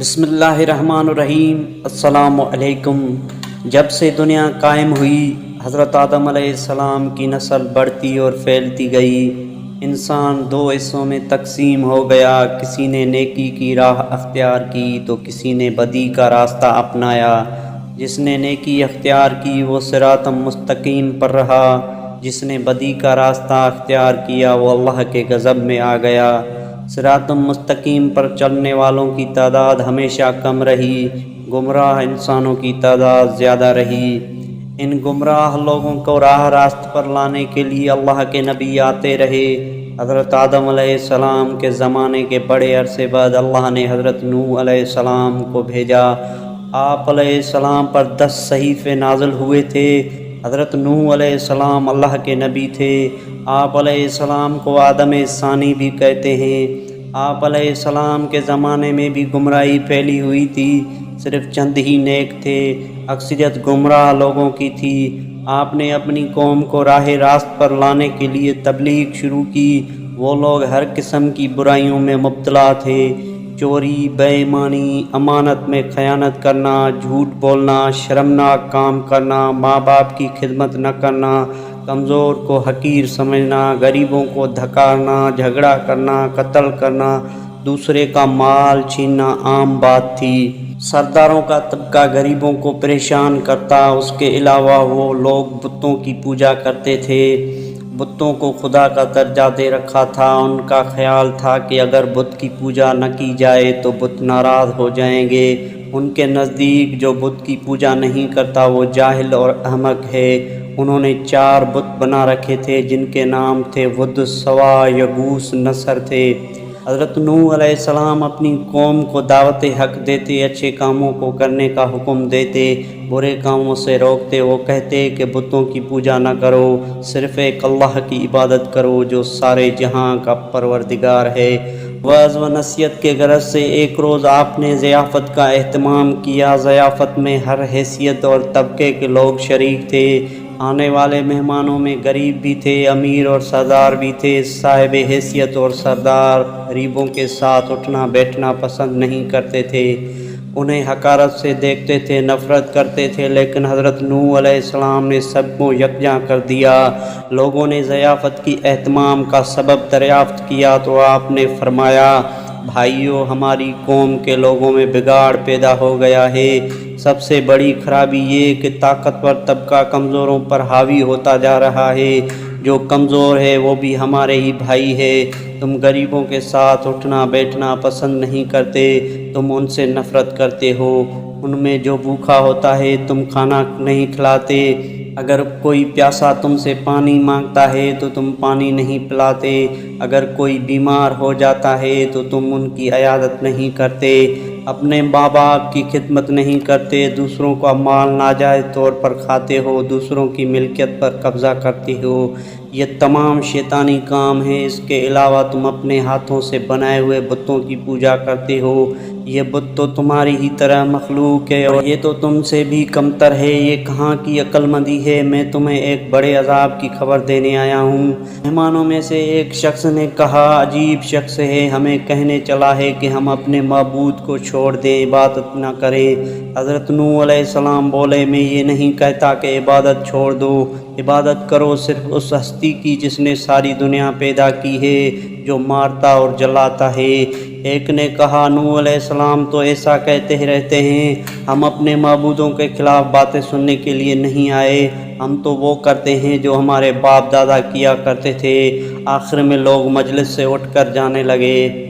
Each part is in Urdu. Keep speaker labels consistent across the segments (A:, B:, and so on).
A: بسم اللہ الرحمن الرحیم۔ السلام علیکم۔ جب سے دنیا قائم ہوئی، حضرت آدم علیہ السلام کی نسل بڑھتی اور پھیلتی گئی۔ انسان دو حصوں میں تقسیم ہو گیا، کسی نے نیکی کی راہ اختیار کی تو کسی نے بدی کا راستہ اپنایا۔ جس نے نیکی اختیار کی وہ صراط مستقیم پر رہا، جس نے بدی کا راستہ اختیار کیا وہ اللہ کے غضب میں آ گیا۔ صراط مستقیم پر چلنے والوں کی تعداد ہمیشہ کم رہی، گمراہ انسانوں کی تعداد زیادہ رہی۔ ان گمراہ لوگوں کو راہ راست پر لانے کے لیے اللہ کے نبی آتے رہے۔ حضرت آدم علیہ السلام کے زمانے کے بڑے عرصے بعد اللہ نے حضرت نوح علیہ السلام کو بھیجا۔ آپ علیہ السلام پر 10 صحیفے نازل ہوئے تھے۔ حضرت نوح علیہ السلام اللہ کے نبی تھے۔ آپ علیہ السلام کو آدم ثانی بھی کہتے ہیں۔ آپ علیہ السلام کے زمانے میں بھی گمراہی پھیلی ہوئی تھی، صرف چند ہی نیک تھے، اکثریت گمراہ لوگوں کی تھی۔ آپ نے اپنی قوم کو راہ راست پر لانے کے لیے تبلیغ شروع کی۔ وہ لوگ ہر قسم کی برائیوں میں مبتلا تھے، چوری، بے ایمانی، امانت میں خیانت کرنا، جھوٹ بولنا، شرمناک کام کرنا، ماں باپ کی خدمت نہ کرنا، کمزور کو حقیر سمجھنا، غریبوں کو دھکارنا، جھگڑا کرنا، قتل کرنا، دوسرے کا مال چھیننا عام بات تھی۔ سرداروں کا طبقہ غریبوں کو پریشان کرتا۔ اس کے علاوہ وہ لوگ بتوں کی پوجا کرتے تھے، بتوں کو خدا کا درجہ دے رکھا تھا۔ ان کا خیال تھا کہ اگر بت کی پوجا نہ کی جائے تو بت ناراض ہو جائیں گے۔ ان کے نزدیک جو بت کی پوجا نہیں کرتا وہ جاہل اور احمق ہے۔ انہوں نے 4 بت بنا رکھے تھے جن کے نام تھے ود، سوا، یغوث، نصر تھے۔ حضرت نوح علیہ السلام اپنی قوم کو دعوت حق دیتے، اچھے کاموں کو کرنے کا حکم دیتے، برے کاموں سے روکتے۔ وہ کہتے کہ بتوں کی پوجا نہ کرو، صرف ایک اللہ کی عبادت کرو جو سارے جہاں کا پروردگار ہے۔ وعظ و نصیحت کے غرض سے ایک روز آپ نے ضیافت کا اہتمام کیا۔ ضیافت میں ہر حیثیت اور طبقے کے لوگ شریک تھے۔ آنے والے مہمانوں میں غریب بھی تھے، امیر اور سردار بھی تھے۔ صاحب حیثیت اور سردار غریبوں کے ساتھ اٹھنا بیٹھنا پسند نہیں کرتے تھے، انہیں حقارت سے دیکھتے تھے، نفرت کرتے تھے، لیکن حضرت نوح علیہ السلام نے سب کو یکجا کر دیا۔ لوگوں نے ضیافت کی اہتمام کا سبب دریافت کیا تو آپ نے فرمایا، بھائیو، ہماری قوم کے لوگوں میں بگاڑ پیدا ہو گیا ہے۔ سب سے بڑی خرابی یہ کہ طاقتور طبقہ کمزوروں پر حاوی ہوتا جا رہا ہے۔ جو کمزور ہے وہ بھی ہمارے ہی بھائی ہے۔ تم غریبوں کے ساتھ اٹھنا بیٹھنا پسند نہیں کرتے، تم ان سے نفرت کرتے ہو۔ ان میں جو بھوکا ہوتا ہے تم کھانا نہیں کھلاتے، اگر کوئی پیاسا تم سے پانی مانگتا ہے تو تم پانی نہیں پلاتے، اگر کوئی بیمار ہو جاتا ہے تو تم ان کی عیادت نہیں کرتے، اپنے ماں باپ کی خدمت نہیں کرتے، دوسروں کا مال ناجائز طور پر کھاتے ہو، دوسروں کی ملکیت پر قبضہ کرتے ہو۔ یہ تمام شیطانی کام ہیں۔ اس کے علاوہ تم اپنے ہاتھوں سے بنائے ہوئے بتوں کی پوجا کرتے ہو۔ یہ بت تو تمہاری ہی طرح مخلوق ہے اور یہ تو تم سے بھی کمتر ہے۔ یہ کہاں کی عقل مندی ہے؟ میں تمہیں ایک بڑے عذاب کی خبر دینے آیا ہوں۔ مہمانوں میں سے ایک شخص نے کہا، عجیب شخص ہے، ہمیں کہنے چلا ہے کہ ہم اپنے معبود کو چھوڑ دیں، عبادت نہ کریں۔ حضرت نوح علیہ السلام بولے، میں یہ نہیں کہتا کہ عبادت چھوڑ دو، عبادت کرو صرف اس ہستی کی جس نے ساری دنیا پیدا کی ہے، جو مارتا اور جلاتا ہے۔ ایک نے کہا، نوح علیہ السلام تو ایسا کہتے ہی رہتے ہیں، ہم اپنے معبودوں کے خلاف باتیں سننے کے لیے نہیں آئے، ہم تو وہ کرتے ہیں جو ہمارے باپ دادا کیا کرتے تھے۔ آخر میں لوگ مجلس سے اٹھ کر جانے لگے۔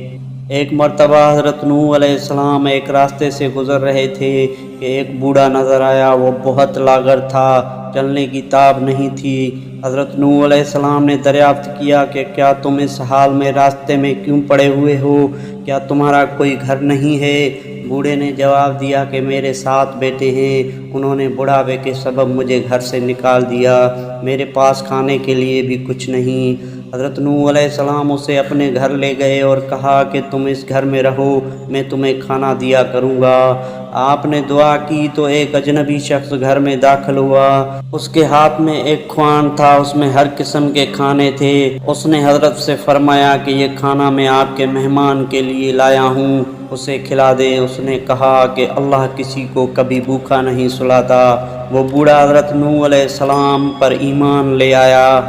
A: ایک مرتبہ حضرت نوح علیہ السلام ایک راستے سے گزر رہے تھے کہ ایک بوڑھا نظر آیا۔ وہ بہت لاغر تھا، چلنے کی تاب نہیں تھی۔ حضرت نوح علیہ السلام نے دریافت کیا کہ کیا تم اس حال میں راستے میں کیوں پڑے ہوئے ہو؟ کیا تمہارا کوئی گھر نہیں ہے؟ بوڑھے نے جواب دیا کہ میرے 7 بیٹے ہیں، انہوں نے بڑھاپے کے سبب مجھے گھر سے نکال دیا، میرے پاس کھانے کے لیے بھی کچھ نہیں۔ حضرت نوح علیہ السلام اسے اپنے گھر لے گئے اور کہا کہ تم اس گھر میں رہو، میں تمہیں کھانا دیا کروں گا۔ آپ نے دعا کی تو ایک اجنبی شخص گھر میں داخل ہوا۔ اس کے ہاتھ میں ایک خوان تھا، اس میں ہر قسم کے کھانے تھے۔ اس نے حضرت سے فرمایا کہ یہ کھانا میں آپ کے مہمان کے لیے لایا ہوں۔ اسے کھلا دے۔ اس نے کہا کہ اللہ کسی کو کبھی بھوکا نہیں سلاتا۔ وہ بوڑھا حضرت نوح علیہ السلام پر ایمان لے آیا۔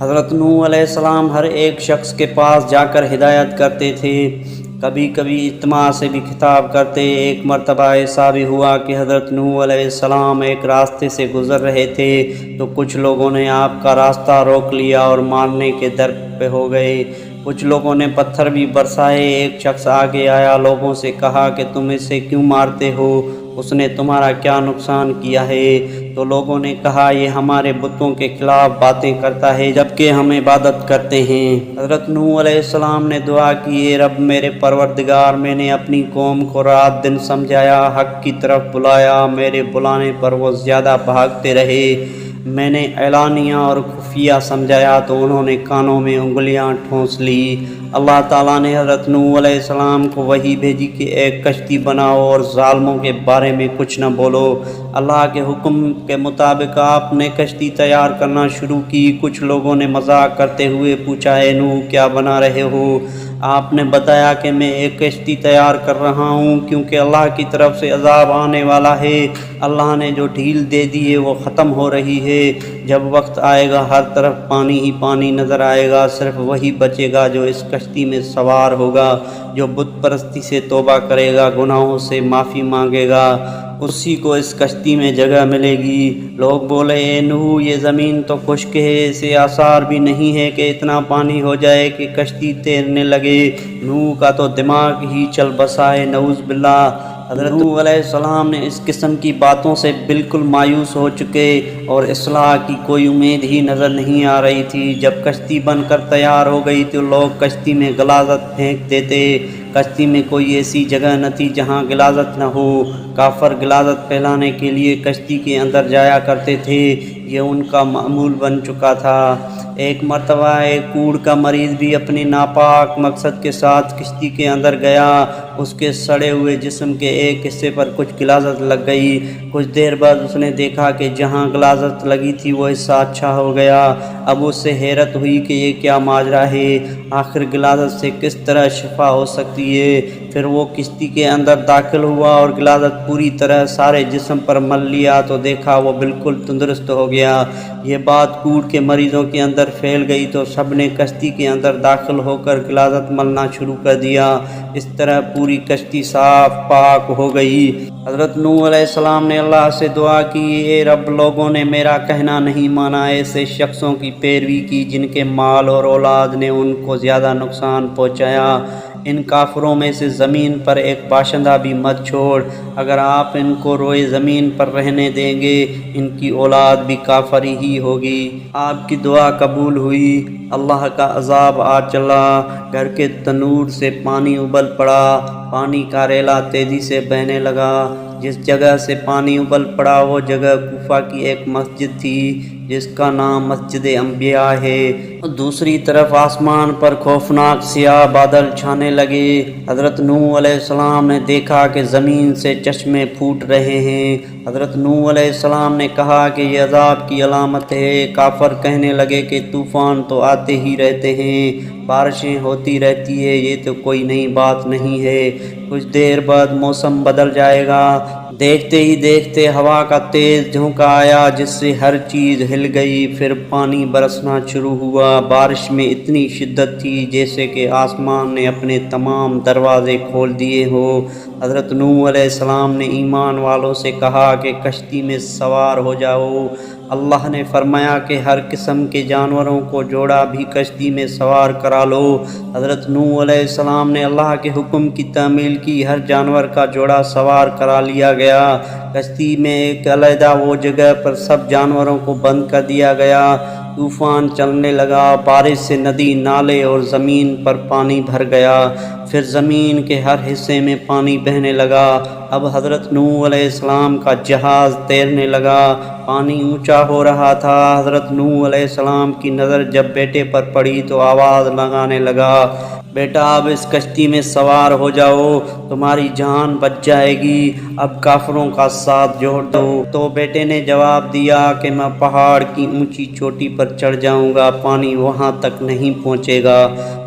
A: حضرت نوح علیہ السلام ہر ایک شخص کے پاس جا کر ہدایت کرتے تھے، کبھی کبھی اجتماع سے بھی خطاب کرتے۔ ایک مرتبہ ایسا بھی ہوا کہ حضرت نوح علیہ السلام ایک راستے سے گزر رہے تھے تو کچھ لوگوں نے آپ کا راستہ روک لیا اور مارنے کے در پہ ہو گئے۔ کچھ لوگوں نے پتھر بھی برسائے۔ ایک شخص آگے آیا، لوگوں سے کہا کہ تم اسے کیوں مارتے ہو؟ اس نے تمہارا کیا نقصان کیا ہے؟ تو لوگوں نے کہا یہ ہمارے بتوں کے خلاف باتیں کرتا ہے جبکہ ہم عبادت کرتے ہیں۔ حضرت نوح علیہ السلام نے دعا کی، اے رب میرے پروردگار، میں نے اپنی قوم کو رات دن سمجھایا، حق کی طرف بلایا، میرے بلانے پر وہ زیادہ بھاگتے رہے۔ میں نے اعلانیہ اور خفیہ سمجھایا تو انہوں نے کانوں میں انگلیاں ٹھونس لی۔ اللہ تعالیٰ نے حضرت نوح علیہ السلام کو وحی بھیجی کہ ایک کشتی بناؤ اور ظالموں کے بارے میں کچھ نہ بولو۔ اللہ کے حکم کے مطابق آپ نے کشتی تیار کرنا شروع کی۔ کچھ لوگوں نے مذاق کرتے ہوئے پوچھا، اے نوح کیا بنا رہے ہو؟ آپ نے بتایا کہ میں ایک کشتی تیار کر رہا ہوں کیونکہ اللہ کی طرف سے عذاب آنے والا ہے۔ اللہ نے جو ڈھیل دے دی ہے وہ ختم ہو رہی ہے۔ جب وقت آئے گا ہر طرف پانی ہی پانی نظر آئے گا، صرف وہی بچے گا جو اس کشتی میں سوار ہوگا، جو بت پرستی سے توبہ کرے گا، گناہوں سے معافی مانگے گا، اسی کو اس کشتی میں جگہ ملے گی۔ لوگ بولے، اے نوح یہ زمین تو خشک ہے، اسے آثار بھی نہیں ہے کہ اتنا پانی ہو جائے کہ کشتی تیرنے لگے۔ نوح کا تو دماغ ہی چل بسا ہے، نعوذ باللہ۔ حضرت نوح علیہ السلام نے اس قسم کی باتوں سے بالکل مایوس ہو چکے اور اصلاح کی کوئی امید ہی نظر نہیں آ رہی تھی۔ جب کشتی بن کر تیار ہو گئی تو لوگ کشتی میں غلاظت پھینک دیتے۔ کشتی میں کوئی ایسی جگہ نہ تھی جہاں غلاظت نہ ہو۔ کافر غلاظت پھیلانے کے لیے کشتی کے اندر جایا کرتے تھے، یہ ان کا معمول بن چکا تھا۔ ایک مرتبہ ایک کوڑ کا مریض بھی اپنی ناپاک مقصد کے ساتھ کشتی کے اندر گیا۔ اس کے سڑے ہوئے جسم کے ایک حصے پر کچھ غلاظت لگ گئی۔ کچھ دیر بعد اس نے دیکھا کہ جہاں غلاظت لگی تھی وہ حصہ اچھا ہو گیا۔ اب اس سے حیرت ہوئی کہ یہ کیا ماجرا ہے، آخر غلاظت سے کس طرح شفا ہو سکتی ہے۔ پھر وہ کشتی کے اندر داخل ہوا اور غلاظت پوری طرح سارے جسم پر مل لیا تو دیکھا وہ بالکل تندرست ہو گیا۔ یہ بات کوڑ کے مریضوں کے اندر پھیل گئی تو سب نے کشتی کے اندر داخل ہو کر غلاظت ملنا شروع کر دیا۔ اس طرح پوری کشتی صاف پاک ہو گئی۔ حضرت نوح علیہ السلام نے اللہ سے دعا کی، اے رب لوگوں نے میرا کہنا نہیں مانا، ایسے شخصوں کی پیروی کی جن کے مال اور اولاد نے ان کو زیادہ نقصان پہنچایا۔ ان کافروں میں سے زمین پر ایک باشندہ بھی مت چھوڑ، اگر آپ ان کو روئے زمین پر رہنے دیں گے ان کی اولاد بھی کافر ہی ہوگی۔ آپ کی دعا قبول ہوئی، اللہ کا عذاب آ چلا، گھر کے تنور سے پانی ابل پڑا، پانی کا ریلا تیزی سے بہنے لگا۔ جس جگہ سے پانی ابل پڑا وہ جگہ کوفہ کی ایک مسجد تھی جس کا نام مسجد انبیاء ہے۔ دوسری طرف آسمان پر خوفناک سیاہ بادل چھانے لگے۔ حضرت نوح علیہ السلام نے دیکھا کہ زمین سے چشمے پھوٹ رہے ہیں۔ حضرت نوح علیہ السلام نے کہا کہ یہ عذاب کی علامت ہے۔ کافر کہنے لگے کہ طوفان تو آتے ہی رہتے ہیں، بارشیں ہوتی رہتی ہے، یہ تو کوئی نئی بات نہیں ہے، کچھ دیر بعد موسم بدل جائے گا۔ دیکھتے ہی دیکھتے ہوا کا تیز جھونکا آیا جس سے ہر چیز ہل گئی، پھر پانی برسنا شروع ہوا۔ بارش میں اتنی شدت تھی جیسے کہ آسمان نے اپنے تمام دروازے کھول دیے ہوں۔ حضرت نوح علیہ السلام نے ایمان والوں سے کہا کہ کشتی میں سوار ہو جاؤ۔ اللہ نے فرمایا کہ ہر قسم کے جانوروں کو جوڑا بھی کشتی میں سوار کرا لو۔ حضرت نوح علیہ السلام نے اللہ کے حکم کی تعمیل کی، ہر جانور کا جوڑا سوار کرا لیا گیا۔ کشتی میں ایک علیحدہ وہ جگہ پر سب جانوروں کو بند کر دیا گیا۔ طوفان چلنے لگا، بارش سے ندی، نالے اور زمین پر پانی بھر گیا، پھر زمین کے ہر حصے میں پانی بہنے لگا۔ اب حضرت نوح علیہ السلام کا جہاز تیرنے لگا، پانی اونچا ہو رہا تھا۔ حضرت نوح علیہ السلام کی نظر جب بیٹے پر پڑی تو آواز لگانے لگا، بیٹا اب اس کشتی میں سوار ہو جاؤ، تمہاری جان بچ جائے گی، اب کافروں کا ساتھ جوڑ دو۔ تو بیٹے نے جواب دیا کہ میں پہاڑ کی اونچی چوٹی پر چڑھ جاؤں گا، پانی وہاں تک نہیں پہنچے گا۔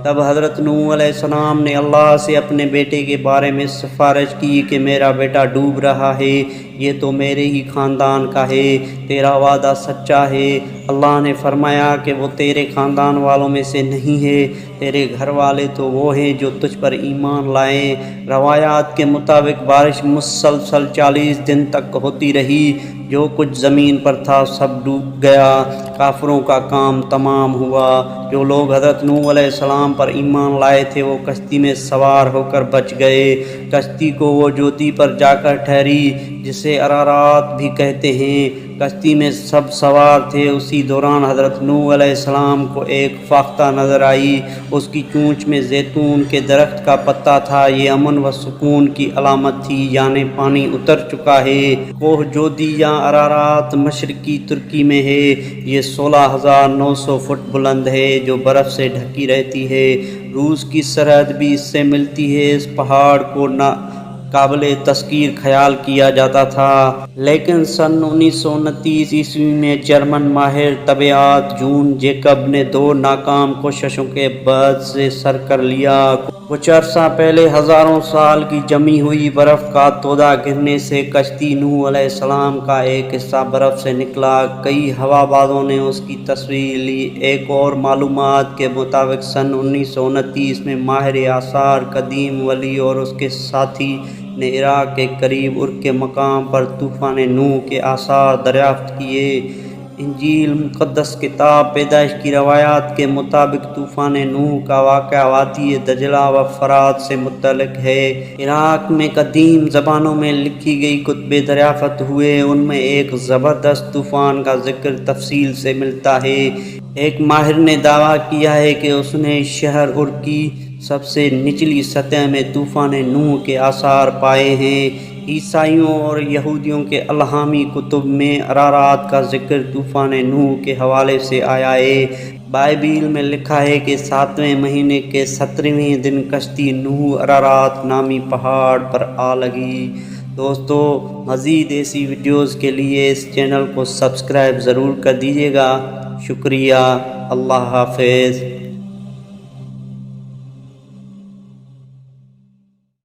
A: تب حضرت نوح علیہ السلام نے اللہ سے اپنے بیٹے کے بارے میں سفارش کی کہ میرا بیٹا ڈوب رہا ہے، یہ تو میرے ہی خاندان کا ہے، تیرا وعدہ سچا ہے۔ اللہ نے فرمایا کہ وہ تیرے خاندان والوں میں سے نہیں ہے، تیرے گھر والے تو وہ ہیں جو تجھ پر ایمان لائیں۔ روایات کے مطابق بارش مسلسل 40 دن تک ہوتی رہی، جو کچھ زمین پر تھا سب ڈوب گیا، کافروں کا کام تمام ہوا۔ جو لوگ حضرت نوح علیہ السلام پر ایمان لائے تھے وہ کشتی میں سوار ہو کر بچ گئے۔ کشتی کو وہ جوتی پر جا کر ٹھہری جسے ارارات بھی کہتے ہیں۔ کشتی میں سب سوار تھے، اسی دوران حضرت نوح علیہ السلام کو ایک فاختہ نظر آئی، اس کی چونچ میں زیتون کے درخت کا پتا تھا، یہ امن و سکون کی علامت تھی، یعنی پانی اتر چکا ہے۔ کوہ جودی یا ارارات مشرقی ترکی میں ہے، یہ 16,900 فٹ بلند ہے جو برف سے ڈھکی رہتی ہے۔ روس کی سرحد بھی اس سے ملتی ہے۔ اس پہاڑ کو قابل تذکیر خیال کیا جاتا تھا، لیکن سن 1929 عیسوی میں جرمن ماہر طبیعیات جون جیکب نے 2 ناکام کوششوں کے بعد سے سر کر لیا۔ کچھ عرصہ پہلے ہزاروں سال کی جمی ہوئی برف کا تودہ گرنے سے کشتی نوح علیہ السلام کا ایک حصہ برف سے نکلا۔ کئی ہوابازوں نے اس کی تصویر لی۔ ایک اور معلومات کے مطابق سن 1929 میں ماہر آثار قدیم ولی اور اس کے ساتھی نے عراق کے قریب ار کے مقام پر طوفان نوح کے آثار دریافت کیے۔ انجیل مقدس کتاب پیدائش کی روایات کے مطابق طوفان نوح کا واقعہ وادی دجلہ و فرات سے متعلق ہے۔ عراق میں قدیم زبانوں میں لکھی گئی کتبے دریافت ہوئے، ان میں ایک زبردست طوفان کا ذکر تفصیل سے ملتا ہے۔ ایک ماہر نے دعویٰ کیا ہے کہ اس نے شہر ار کی سب سے نچلی سطح میں طوفان نوح کے آثار پائے ہیں۔ عیسائیوں اور یہودیوں کے الہامی کتب میں ارارات کا ذکر طوفان نوح کے حوالے سے آیا ہے۔ بائبل میں لکھا ہے کہ 7ویں مہینے کے 17ویں دن کشتی نوح ارارات نامی پہاڑ پر آ لگی۔ دوستو، مزید ایسی ویڈیوز کے لیے اس چینل کو سبسکرائب ضرور کر دیجیے گا۔ شکریہ۔ اللہ حافظ۔